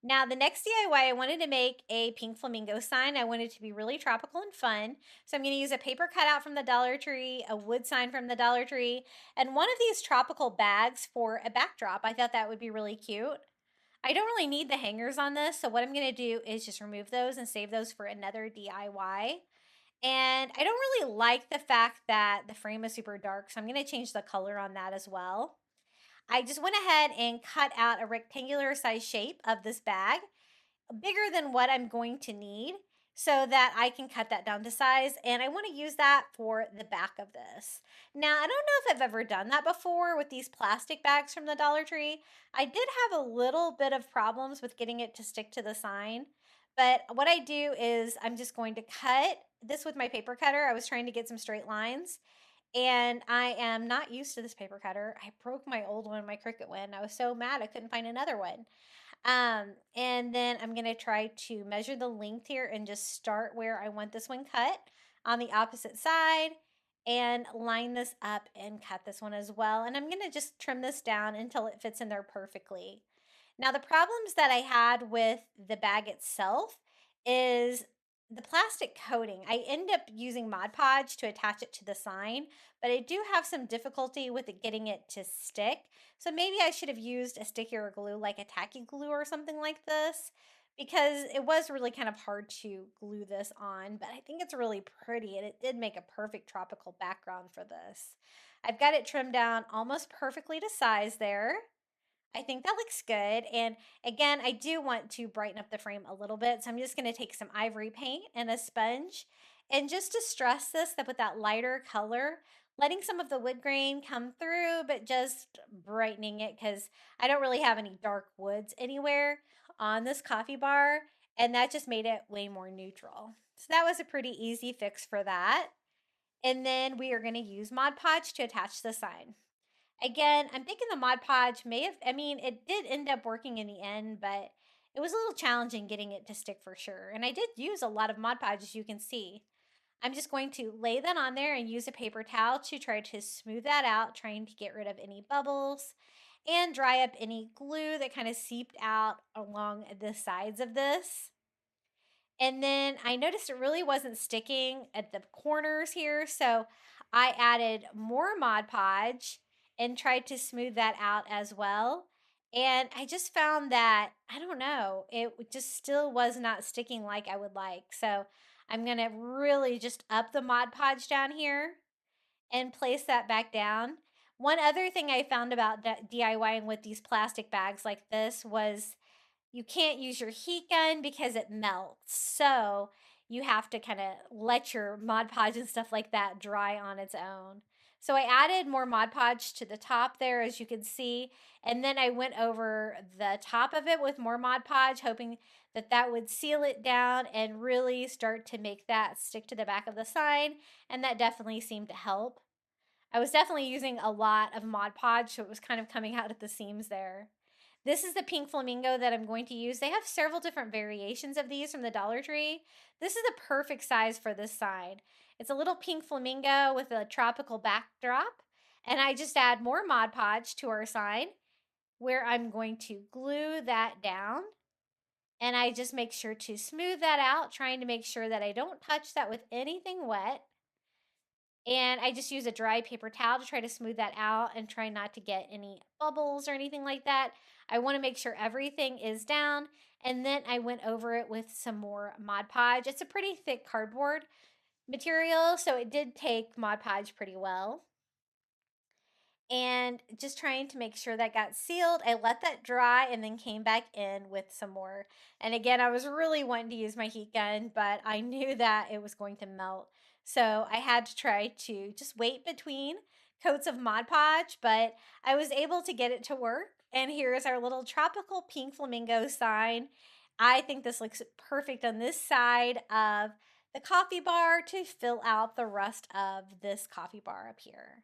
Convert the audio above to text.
Now, the next DIY, I wanted to make a pink flamingo sign. I wanted it to be really tropical and fun. So I'm going to use a paper cutout from the Dollar Tree, a wood sign from the Dollar Tree, and one of these tropical bags for a backdrop. I thought that would be really cute. I don't really need the hangers on this, so what I'm going to do is just remove those and save those for another DIY. And I don't really like the fact that the frame is super dark, so I'm going to change the color on that as well. I just went ahead and cut out a rectangular size shape of this bag, bigger than what I'm going to need, so that I can cut that down to size. And I want to use that for the back of this. Now, I don't know if I've ever done that before with these plastic bags from the Dollar Tree. I did have a little bit of problems with getting it to stick to the sign. But what I do is I'm just going to cut this with my paper cutter. I was trying to get some straight lines. And I am not used to this paper cutter. I broke my old one, my Cricut one. I was so mad I couldn't find another one. And then I'm going to try to measure the length here and just start where I want this one cut on the opposite side and line this up and cut this one as well. And I'm going to just trim this down until it fits in there perfectly. Now, the problems that I had with the bag itself is the plastic coating. I end up using Mod Podge to attach it to the sign, but I do have some difficulty with it getting it to stick. So maybe I should have used a stickier glue like a tacky glue or something like this, because it was really kind of hard to glue this on, but I think it's really pretty and it did make a perfect tropical background for this. I've got it trimmed down almost perfectly to size there. I think that looks good. And again, I do want to brighten up the frame a little bit. So I'm just going to take some ivory paint and a sponge and just distress this with that lighter color, letting some of the wood grain come through, but just brightening it because I don't really have any dark woods anywhere on this coffee bar. And that just made it way more neutral. So that was a pretty easy fix for that. And then we are going to use Mod Podge to attach the sign. Again, I'm thinking the Mod Podge may have, I mean, it did end up working in the end, but it was a little challenging getting it to stick for sure. And I did use a lot of Mod Podge, as you can see. I'm just going to lay that on there and use a paper towel to try to smooth that out, trying to get rid of any bubbles and dry up any glue that kind of seeped out along the sides of this. And then I noticed it really wasn't sticking at the corners here, so I added more Mod Podge and tried to smooth that out as well. And I just found that, I don't know, it just still was not sticking like I would like. So I'm going to really just up the Mod Podge down here and place that back down. One other thing I found about DIYing with these plastic bags like this was you can't use your heat gun because it melts. So you have to kind of let your Mod Podge and stuff like that dry on its own. So I added more Mod Podge to the top there, as you can see, and then I went over the top of it with more Mod Podge, hoping that that would seal it down and really start to make that stick to the back of the sign, and that definitely seemed to help. I was definitely using a lot of Mod Podge, so it was kind of coming out at the seams there. This is the pink flamingo that I'm going to use. They have several different variations of these from the Dollar Tree. This is the perfect size for this side. It's a little pink flamingo with a tropical backdrop. And I just add more Mod Podge to our sign where I'm going to glue that down. And I just make sure to smooth that out, trying to make sure that I don't touch that with anything wet. And I just use a dry paper towel to try to smooth that out and try not to get any bubbles or anything like that. I want to make sure everything is down. And then I went over it with some more Mod Podge. It's a pretty thick cardboard material, so it did take Mod Podge pretty well. And just trying to make sure that got sealed. I let that dry and then came back in with some more. And again, I was really wanting to use my heat gun, but I knew that it was going to melt. So I had to try to just wait between coats of Mod Podge, but I was able to get it to work. And here is our little tropical pink flamingo sign. I think this looks perfect on this side of the coffee bar to fill out the rest of this coffee bar up here.